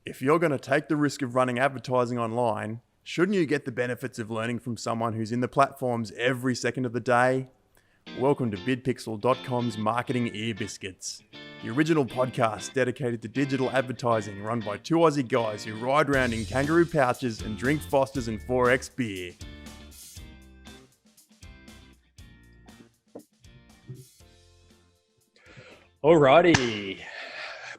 If you're going to take the risk of running advertising online, shouldn't you get the benefits of learning from someone who's in the platforms every second of the day? Welcome to BidPixel.com's Marketing Ear Biscuits, the original podcast dedicated to digital advertising run by two Aussie guys who ride around in kangaroo pouches and drink Fosters and 4X beer. Alrighty,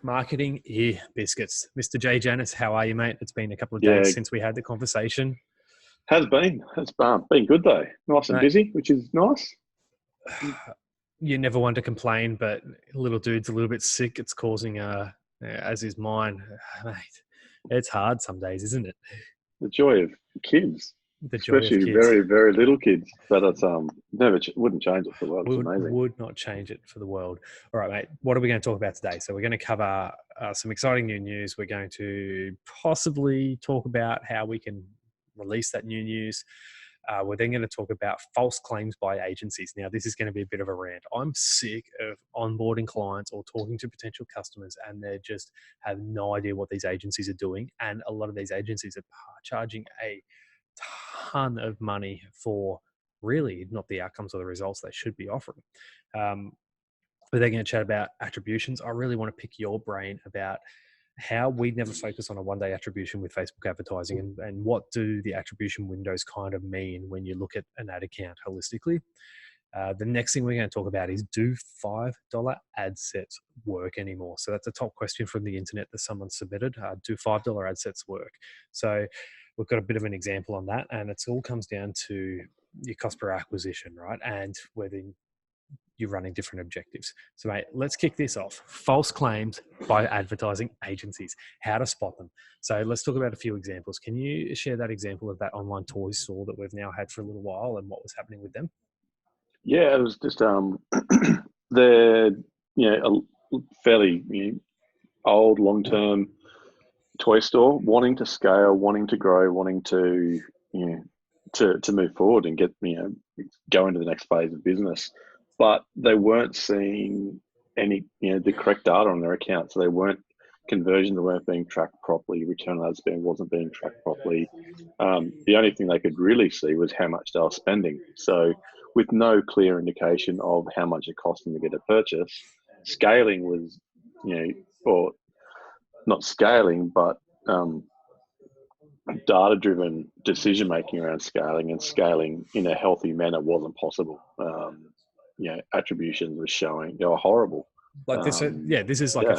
Marketing Ear Biscuits. Mr. Jay Janus, how are you, mate? It's been a couple of days since we had the conversation. Has been. It's been good though. Nice and busy, which is nice. You never want to complain, but little dude's a little bit sick. It's causing, as is mine, mate. It's hard some days, isn't it? The joy of kids. Especially very, very little kids. But it's wouldn't change it for the world. It's amazing. Would not change it for the world. All right, mate. What are we going to talk about today? So we're going to cover some exciting new news. We're going to possibly talk about how we can release that new news. We're then going to talk about false claims by agencies. Now, this is going to be a bit of a rant. I'm sick of onboarding clients or talking to potential customers, and they just have no idea what these agencies are doing. And a lot of these agencies are charging a ton of money for really not the outcomes or the results they should be offering. We're then going to chat about attributions. I really want to pick your brain about how we never focus on a one-day attribution with Facebook advertising, and what do the attribution windows kind of mean when you look at an ad account holistically. The next thing we're going to talk about is, do $5 ad sets work anymore? So that's a top question from the internet that someone submitted. Do $5 ad sets work? So we've got a bit of an example on that, and it all comes down to your cost per acquisition, right? And whether you're running different objectives. So, mate, let's kick this off. False claims by advertising agencies, how to spot them. So let's talk about a few examples. Can you share that example of that online toy store that we've now had for a little while and what was happening with them? Yeah, it was just they're a fairly old, long-term toy store, wanting to scale, wanting to grow, wanting to to move forward and get go into the next phase of business. But they weren't seeing any the correct data on their account, so they weren't conversions weren't being tracked properly. Return on ad spend wasn't being tracked properly. The only thing they could really see was how much they were spending. So, with no clear indication of how much it cost them to get a purchase, scaling was, or not scaling, but data-driven decision-making around scaling, and scaling in a healthy manner wasn't possible. Attributions were showing they were horrible. Like this, this is like a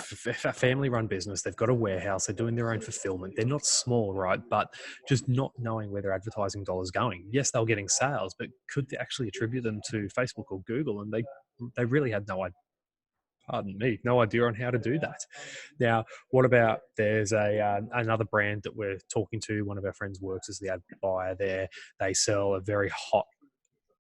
family-run business. They've got a warehouse. They're doing their own fulfillment. They're not small, right? But just not knowing where their advertising dollars going. Yes, they're getting sales, but could they actually attribute them to Facebook or Google? And they really had no idea. Pardon me, no idea on how to do that. Now, what about there's another brand that we're talking to. One of our friends works as the ad buyer there. They sell a very hot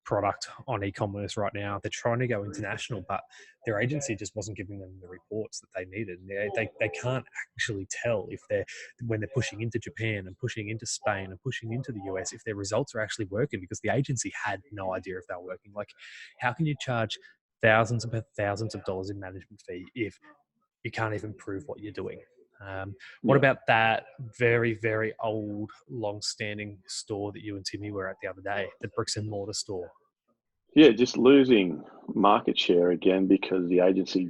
product on e-commerce right now. They're trying to go international, but their agency just wasn't giving them the reports that they needed. They can't actually tell if when they're pushing into Japan and pushing into Spain and pushing into the US, if their results are actually working, because the agency had no idea if they were working. Like, how can you charge thousands of dollars in management fee if you can't even prove what you're doing? What about that very, very old, long-standing store that you and Timmy were at the other day, the bricks and mortar store? Yeah, just losing market share again because the agency,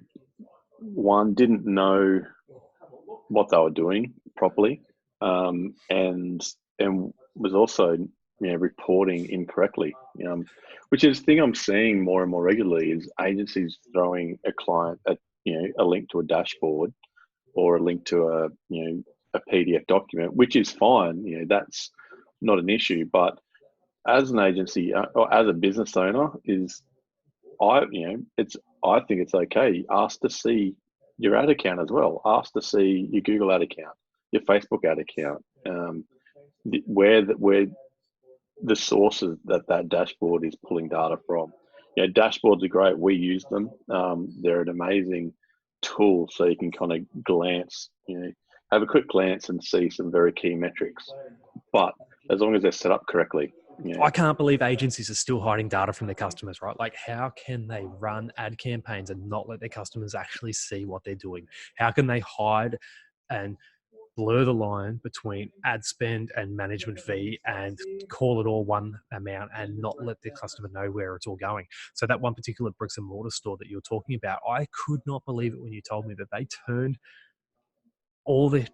one, didn't know what they were doing properly, and was also reporting incorrectly. Which is the thing I'm seeing more and more regularly is agencies throwing a client a link to a dashboard or a link to a PDF document, which is fine. That's not an issue. But as an agency or as a business owner, I think it's okay. Ask to see your ad account as well. Ask to see your Google ad account, your Facebook ad account, where the sources that dashboard is pulling data from. Dashboards are great. We use them. They're an amazing tool, so you can kind of glance, have a quick glance and see some very key metrics. But as long as they're set up correctly. I can't believe agencies are still hiding data from their customers, right? Like, how can they run ad campaigns and not let their customers actually see what they're doing? How can they hide and blur the line between ad spend and management fee and call it all one amount and not let the customer know where it's all going. So that one particular bricks and mortar store that you're talking about, I could not believe it when you told me that they turned all the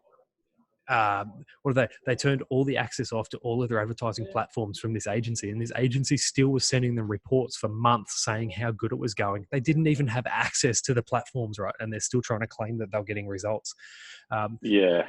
they turned all the access off to all of their advertising platforms from this agency, and this agency still was sending them reports for months saying how good it was going. They didn't even have access to the platforms, right? And they're still trying to claim that they're getting results. Yeah.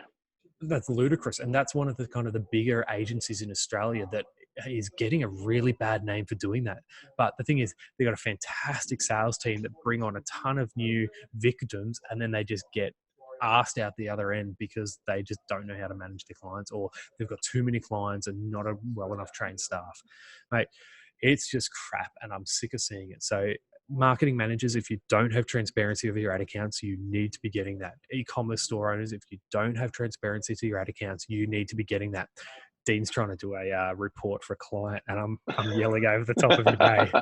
That's ludicrous. And that's one of the kind of the bigger agencies in Australia that is getting a really bad name for doing that. But the thing is, they've got a fantastic sales team that bring on a ton of new victims, and then they just get asked out the other end because they just don't know how to manage their clients, or they've got too many clients and not a well enough trained staff. Mate, it's just crap, and I'm sick of seeing it. So marketing managers, if you don't have transparency over your ad accounts, you need to be getting that. E-commerce store owners, if you don't have transparency to your ad accounts, you need to be getting that. Dean's trying to do a report for a client, and I'm yelling over the top of your day.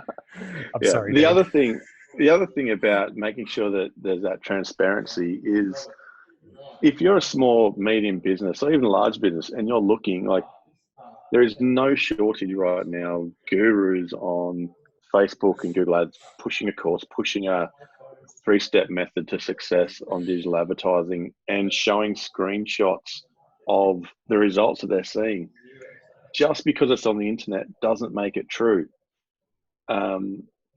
I'm sorry. The other thing about making sure that there's that transparency is, if you're a small, medium business or even a large business and you're looking, like, there is no shortage right now, gurus on Facebook and Google Ads pushing a course, pushing a 3-step method to success on digital advertising and showing screenshots of the results that they're seeing. Just because it's on the internet doesn't make it true.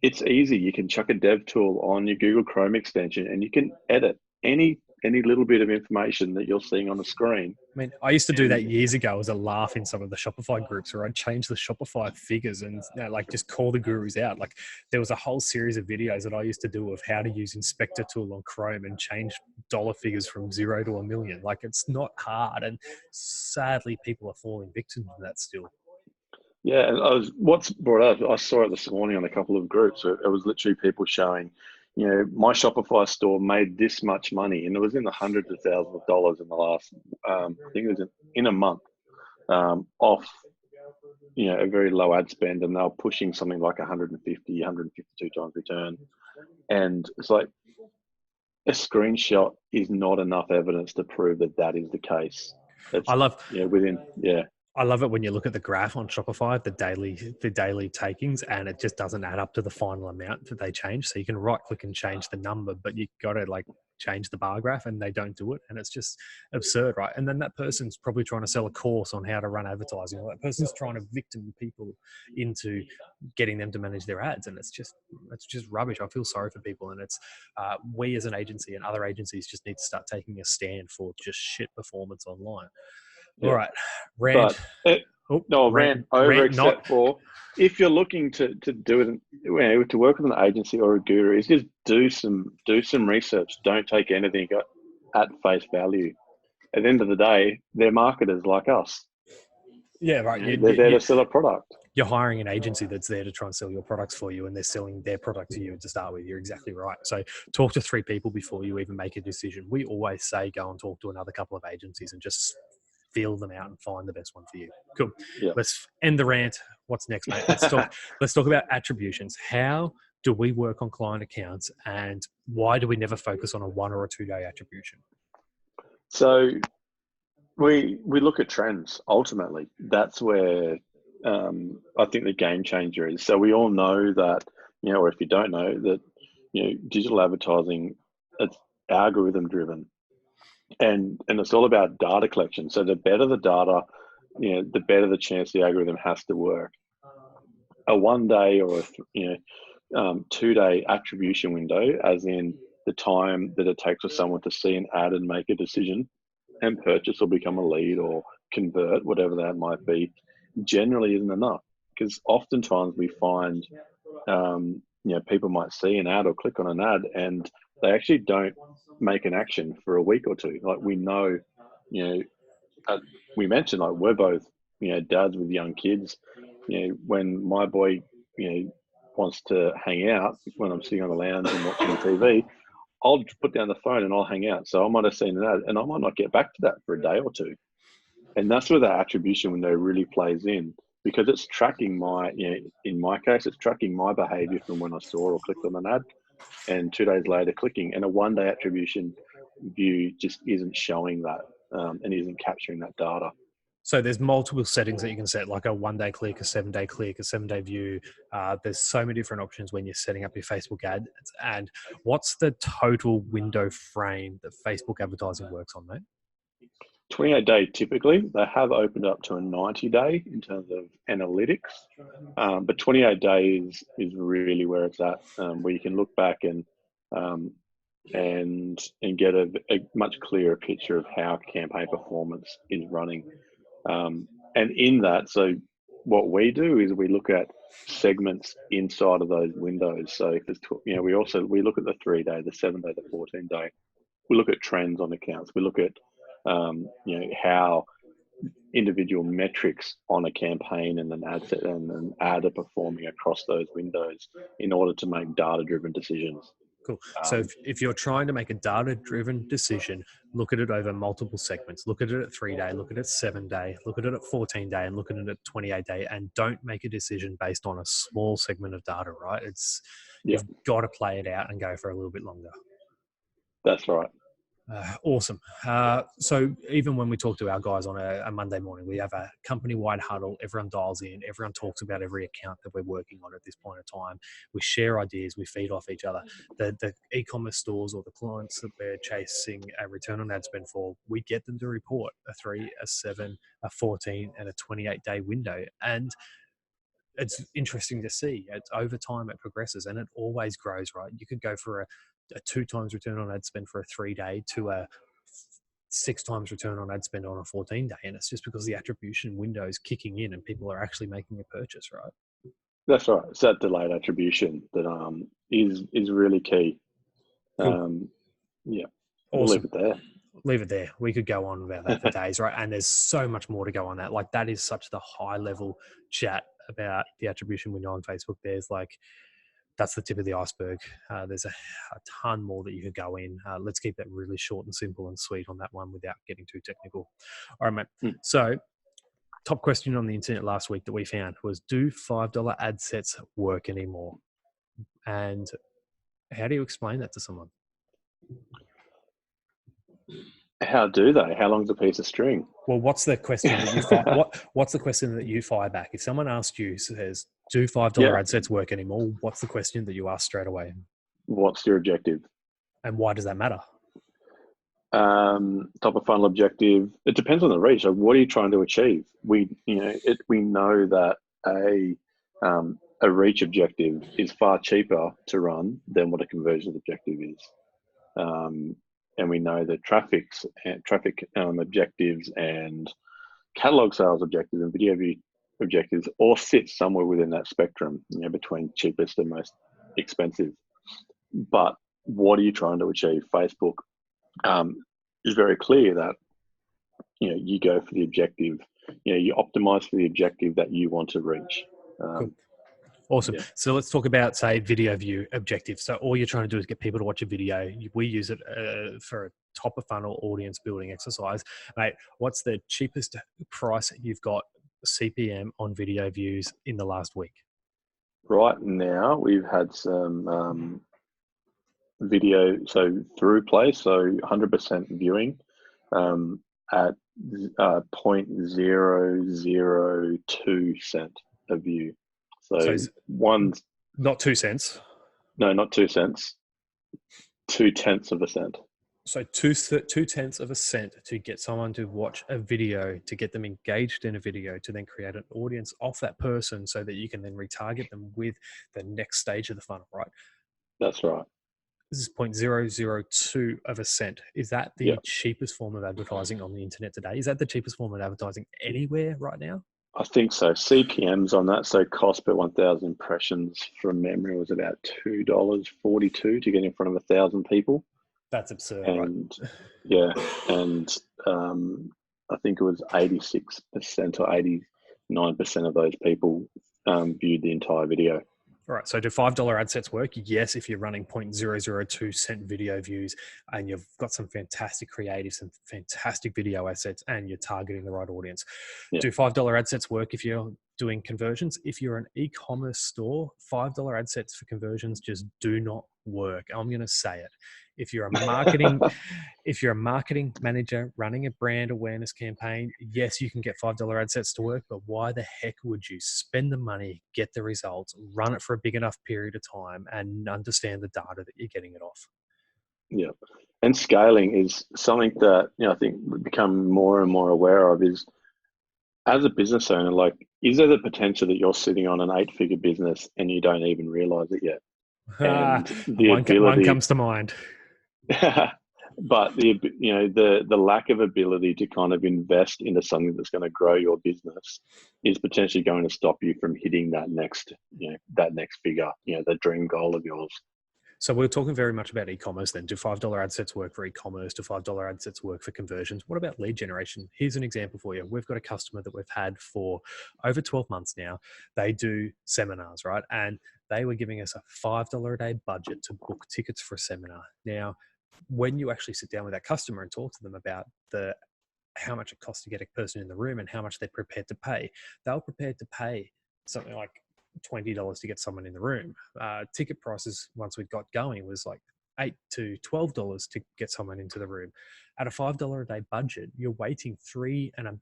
It's easy. You can chuck a dev tool on your Google Chrome extension and you can edit any little bit of information that you're seeing on the screen. I mean, I used to do that years ago as a laugh in some of the Shopify groups where I'd change the Shopify figures and like just call the gurus out. Like, there was a whole series of videos that I used to do of how to use Inspector tool on Chrome and change dollar figures from 0 to 1 million. Like, it's not hard, and sadly people are falling victim to that still. Yeah, and what's brought up, I saw it this morning on a couple of groups. It was literally people showing, my Shopify store made this much money, and it was in the hundreds of thousands of dollars in the last, I think it was in a month, off, a very low ad spend, and they were pushing something like 152 times return. And it's like, a screenshot is not enough evidence to prove that is the case. I love I love it when you look at the graph on Shopify, the daily takings, and it just doesn't add up to the final amount that they change. So you can right click and change the number, but you got to change the bar graph, and they don't do it. And it's just absurd, right? And then that person's probably trying to sell a course on how to run advertising, or that person's trying to victim people into getting them to manage their ads. And it's just rubbish. I feel sorry for people. And it's, we as an agency and other agencies just need to start taking a stand for just shit performance online. Yeah. All right, rant. Rant over. Except for, if you're looking to do it, to work with an agency or a guru, is just do some research. Don't take anything at face value. At the end of the day, they're marketers like us. Yeah, right. They're there to sell a product. You're hiring an agency that's there to try and sell your products for you, and they're selling their product to you to start with. You're exactly right. So talk to 3 people before you even make a decision. We always say go and talk to another couple of agencies and just feel them out and find the best one for you. Cool. Yeah. Let's end the rant. What's next, mate? Let's talk about attributions. How do we work on client accounts, and why do we never focus on a 1 or a 2 day attribution? So we look at trends. Ultimately, that's where I think the game changer is. So we all know that, or if you don't know that, digital advertising, it's algorithm driven. And it's all about data collection. So the better the data, the better the chance the algorithm has to work. A 1 day or a 2 day attribution window, as in the time that it takes for someone to see an ad and make a decision and purchase or become a lead or convert, whatever that might be, generally isn't enough. Because oftentimes we find, people might see an ad or click on an ad and they actually don't make an action for a week or two. Like, we know, we mentioned, like, we're both, dads with young kids. When my boy, wants to hang out, when I'm sitting on the lounge and watching TV, I'll put down the phone and I'll hang out. So I might have seen an ad and I might not get back to that for a day or two. And that's where the attribution window really plays in, because it's tracking my, in my case, it's tracking my behavior from when I saw or clicked on an ad, and 2 days later clicking. And a 1 day attribution view just isn't showing that. and isn't capturing that data. So there's multiple settings that you can set, like a 1-day click, a 7-day click, a 7-day view. There's so many different options when you're setting up your Facebook ads. And what's the total window frame that Facebook advertising works on, mate? 28-day typically. They have opened up to a 90-day in terms of analytics, but 28 days is really where it's at, where you can look back and get a much clearer picture of how campaign performance is running. And in that, so what we do is we look at segments inside of those windows. So if there's, we look at the 3-day, the 7-day, the 14-day. We look at trends on accounts. We look at how individual metrics on a campaign and an adset and an ad are performing across those windows in order to make data-driven decisions. Cool. So if you're trying to make a data-driven decision, look at it over multiple segments. Look at it at 3-day, look at it 7-day, look at it at 14-day, and look at it at 28-day, and don't make a decision based on a small segment of data, right? You've got to play it out and go for a little bit longer. That's right. Awesome. So even when we talk to our guys on a Monday morning, we have a company-wide huddle. Everyone dials in. Everyone talks about every account that we're working on at this point in time. We share ideas. We feed off each other. The e-commerce stores or the clients that we're chasing a return on ad spend for, we get them to report a 3, a 7, a 14, and a 28-day window. And it's interesting to see. It's over time it progresses and it always grows, right? You could go for a 2 times return on ad spend for a 3-day to a 6 times return on ad spend on a 14-day. And it's just because the attribution window is kicking in and people are actually making a purchase, right? That's right. It's that delayed attribution that is really key. Cool. Yeah. Awesome. We'll leave it there. Leave it there. We could go on about that for days, right? And there's so much more to go on that. Like that is such the high level chat about the attribution window on Facebook. There's that's the tip of the iceberg. There's a ton more that you could go in. Let's keep that really short and simple and sweet on that one without getting too technical. All right, mate. So top question on the internet last week that we found was, do $5 ad sets work anymore? And how do you explain that to someone? How do they? How long's a piece of string? Well, what's the question that you what's the question that you fire back? If someone asks you, says, do $5 ad sets work anymore? What's the question that you ask straight away? What's your objective? And why does that matter? Top of funnel objective. It depends on the reach. Like, what are you trying to achieve? We know that a reach objective is far cheaper to run than what a conversion objective is. And we know that traffic objectives and catalog sales objectives and video view objectives all sit somewhere within that spectrum, between cheapest and most expensive. But what are you trying to achieve? Facebook is very clear that you go for the objective. You optimize for the objective that you want to reach. Cool. Awesome. Yeah. So let's talk about, say, video view objectives. So all you're trying to do is get people to watch a video. We use it for a top of funnel audience building exercise. Mate, what's the cheapest price you've got CPM on video views in the last week? Right now, we've had some video, so through play, so 100% viewing at 0.002 cent a view. So one's not 2 cents. No, not 2 cents. 0.2 of a cent. So 0.2 of a cent to get someone to watch a video, to get them engaged in a video, to then create an audience off that person so that you can then retarget them with the next stage of the funnel, right? That's right. This is 0.002 of a cent. Is that the cheapest form of advertising on the internet today? Is that the cheapest form of advertising anywhere right now? I think so. CPMs on that, so cost per 1,000 impressions from memory was about $2.42 to get in front of 1,000 people. That's absurd, and, right? Yeah, and I think it was 86% or 89% of those people viewed the entire video. All right. So do $5 ad sets work? Yes, if you're running 0.002 cent video views and you've got some fantastic creatives, some fantastic video assets, and you're targeting the right audience. Yeah. Do $5 ad sets work if you're doing conversions? If you're an e-commerce store, $5 ad sets for conversions just do not work. I'm going to say it. If you're a marketing manager running a brand awareness campaign, yes, you can get $5 ad sets to work, but why the heck would you spend the money, get the results, run it for a big enough period of time, and understand the data that you're getting it off? Yeah. And scaling is something that, I think we've become more and more aware of is, as a business owner, like, is there the potential that you're sitting on an 8-figure business and you don't even realize it yet? And the One comes to mind. But the lack of ability to kind of invest into something that's going to grow your business is potentially going to stop you from hitting that next figure, the dream goal of yours. So we're talking very much about e-commerce then. Do $5 ad sets work for e-commerce? Do $5 ad sets work for conversions? What about lead generation? Here's an example for you. We've got a customer that we've had for over 12 months now. They do seminars, right? And they were giving us a $5 a day budget to book tickets for a seminar. Now, when you actually sit down with that customer and talk to them about how much it costs to get a person in the room and how much they're prepared to pay, they were prepared to pay something like $20 to get someone in the room. Ticket prices, once we got going, was like $8 to $12 to get someone into the room. At a $5 a day budget, you're waiting 2 and a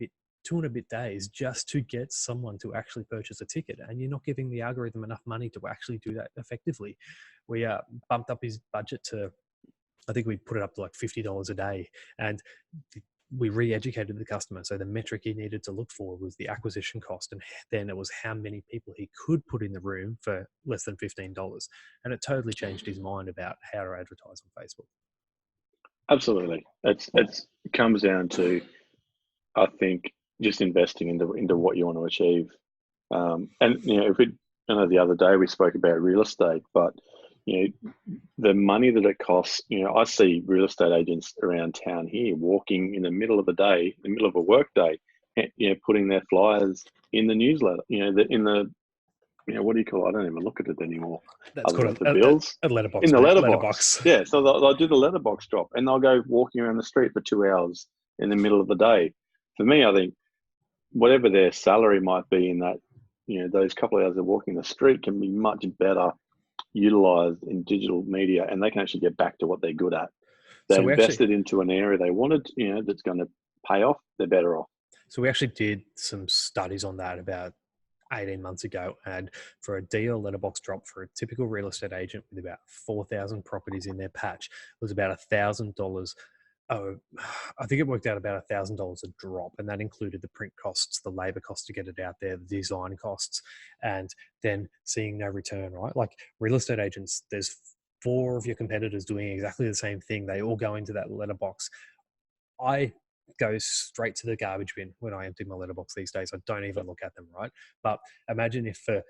bit days just to get someone to actually purchase a ticket, and you're not giving the algorithm enough money to actually do that effectively. We bumped up his budget to, I think we put it up to like $50 a day, and we re-educated the customer. So the metric he needed to look for was the acquisition cost, and then it was how many people he could put in the room for less than $15. And it totally changed his mind about how to advertise on Facebook. Absolutely. It comes down to, I think, just investing into what you want to achieve. And I know the other day we spoke about real estate, but the money that it costs, I see real estate agents around town here walking in the middle of the day, in the middle of a work day, putting their flyers in the newsletter, what do you call it? I don't even look at it anymore. That's called the bills. A letterbox. In the letterbox. Yeah, so they'll do the letterbox drop, and they'll go walking around the street for 2 hours in the middle of the day. For me, I think whatever their salary might be in that, those couple of hours of walking the street can be much better utilized in digital media, and they can actually get back to what they're good at. They invested into an area they wanted, that's going to pay off, they're better off. So we actually did some studies on that about 18 months ago, and for a deal letterbox drop for a typical real estate agent with about 4,000 properties in their patch, it was about $1,000. I think it worked out about $1,000 a drop, and that included the print costs, the labor costs to get it out there, the design costs, and then seeing no return, right? Like real estate agents, there's 4 of your competitors doing exactly the same thing. They all go into that letterbox. I go straight to the garbage bin when I empty my letterbox these days. I don't even look at them, right? But imagine if for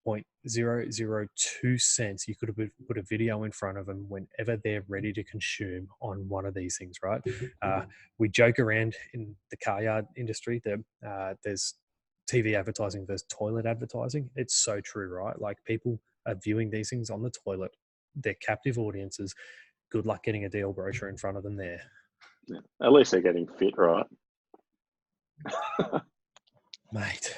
0.002 cents you could have put a video in front of them whenever they're ready to consume on one of these things, right? We joke around in the car yard industry that there's TV advertising versus toilet advertising. It's so true, right? Like people are viewing these things on the toilet. They're captive audiences. Good luck getting a deal brochure in front of them there. Yeah. At least they're getting fit, right? Mate.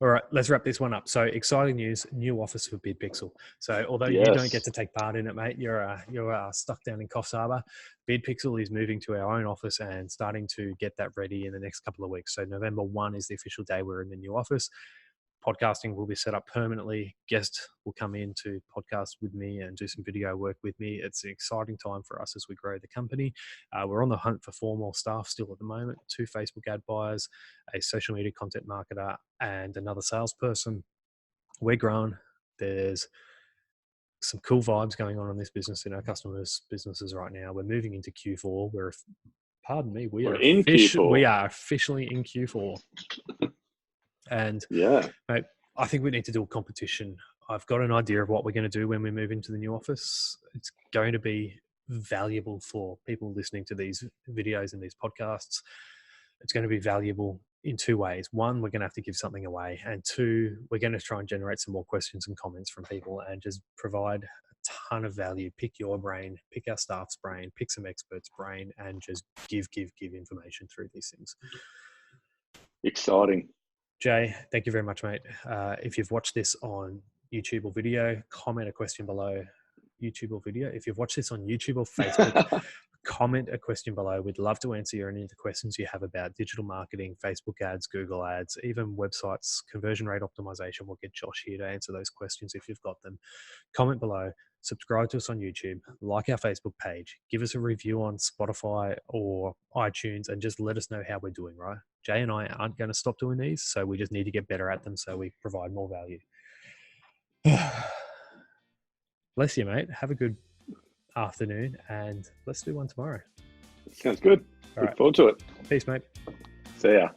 All right, let's wrap this one up. So exciting news, new office for BidPixel. So although you don't get to take part in it, mate, you're stuck down in Coffs Harbour. BidPixel is moving to our own office and starting to get that ready in the next couple of weeks. So November 1 is the official day we're in the new office. Podcasting will be set up permanently. Guests will come in to podcast with me and do some video work with me. It's an exciting time for us as we grow the company. We're on the hunt for 4 more staff still at the moment, 2 Facebook ad buyers, a social media content marketer, and another salesperson. We're growing. There's some cool vibes going on in this business, in our customers' businesses right now. We're moving into Q4. We are officially in Q4. And mate, I think we need to do a competition. I've got an idea of what we're going to do when we move into the new office. It's going to be valuable for people listening to these videos and these podcasts. It's going to be valuable in 2 ways. 1, we're going to have to give something away. And 2, we're going to try and generate some more questions and comments from people and just provide a ton of value. Pick your brain, pick our staff's brain, pick some experts' brain, and just give information through these things. Exciting. Jay, thank you very much, mate. If you've watched this on YouTube or video, comment a question below. YouTube or video. If you've watched this on YouTube or Facebook, comment a question below. We'd love to answer any of the questions you have about digital marketing, Facebook ads, Google ads, even websites, conversion rate optimization. We'll get Josh here to answer those questions if you've got them. Comment below, subscribe to us on YouTube, like our Facebook page, give us a review on Spotify or iTunes, and just let us know how we're doing, right? Jay and I aren't going to stop doing these, so we just need to get better at them so we provide more value. Bless you, mate. Have a good afternoon, and let's do one tomorrow. Sounds good. All Look right. forward to it. Peace, mate. See ya.